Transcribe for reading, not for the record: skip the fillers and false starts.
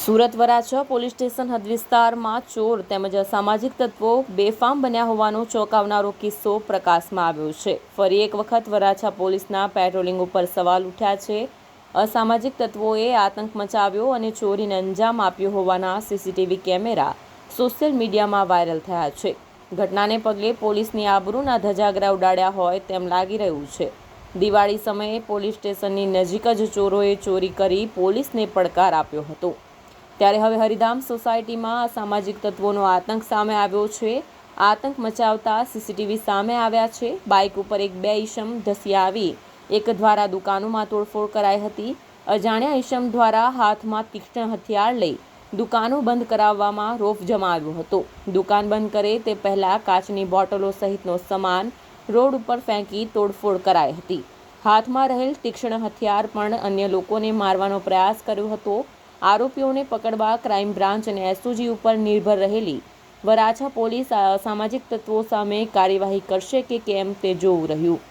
Surat Varachha police station હદ વિસ્તારમાં ચોર તેમજ અસામાજિક તત્વો બેફામ બન્યા હોવાનો ચોંકાવનારો કિસ્સો પ્રકાશમાં આવ્યો છે। ફરી એક વખત વરાછા પોલીસના પેટ્રોલિંગ ઉપર સવાલ ઉઠ્યા છે। અસામાજિક તત્વોએ આતંક મચાવ્યો અને ચોરીને અંજામ આપ્યો હોવાના સીસીટીવી કેમેરા સોશિયલ મીડિયામાં વાયરલ થયા છે। ઘટનાને પગલે પોલીસની આબરૂના ધજાગરા ઉડાડ્યા હોય તેમ લાગી રહ્યું છે। દિવાળી સમયે પોલીસ સ્ટેશનની નજીક જ ચોરોએ ચોરી કરી પોલીસને પડકાર આપ્યો હતો, ત્યારે હવે હરિધામ સોસાયટીમાં અસામાજિક તત્વોનો આતંક સામે આવ્યો છે। આતંક મચાવતા સીસીટીવી સામે આવ્યા છે। બાઇક ઉપર બે ઈસમ ધસી આવી એક દ્વારા દુકાનોમાં તોડફોડ કરાઈ હતી। અજાણ્યા ઈસમ દ્વારા હાથમાં તીક્ષ્ણ હથિયાર લઈ દુકાનો બંધ કરાવવામાં રોફ જમાવ્યો હતો। દુકાન બંધ કરે તે પહેલા કાચની બોટલો સહિતનો સામાન રોડ ઉપર ફેંકી તોડફોડ કરાઈ હતી। હાથમાં રહેલ તીક્ષ્ણ હથિયાર પણ અન્ય લોકોને મારવાનો પ્રયાસ કર્યો હતો। આરોપીઓને પકડવા ક્રાઇમ બ્રાન્ચ અને એસઓજી ઉપર નિર્ભર રહેલી વરાછા પોલીસ અસામાજિક તત્વો સામે કાર્યવાહી કરશે કે કેમ તે જોવું રહ્યું।